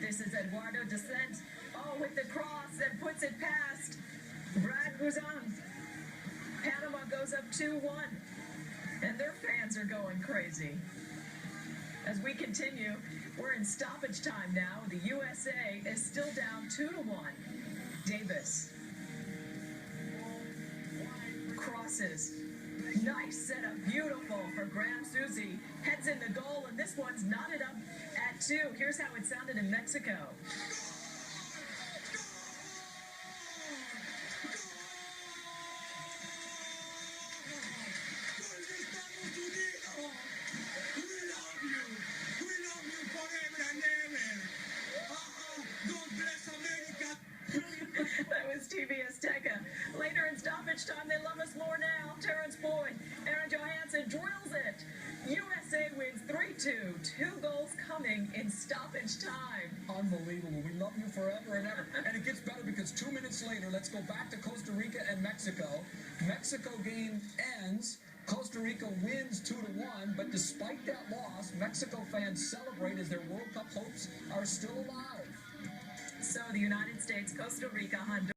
This is Eduardo Descent. Oh, with the cross and puts it past Brad Guzan. Panama goes up 2-1. And their fans are going crazy. As we continue, we're in stoppage time now. The USA is still down 2-1. Davis. Crosses. Nice setup. Beautiful for Graham Susie. Heads in the goal, and this one's knotted up at 2. Here's how it sounded in Mexico. That was TV Azteca. Later in stoppage time, they love us more now. Terrence Boyd, Aaron Johansson drills it. USA wins 3-2. 2 goals coming in stoppage time. Unbelievable. We love you forever and ever. And it gets better because 2 minutes later, let's go back to Costa Rica and Mexico. Mexico game ends. Costa Rica wins 2-1, but despite that loss, Mexico fans celebrate as their World Cup hopes are still alive. So the United States, Costa Rica, Honduras.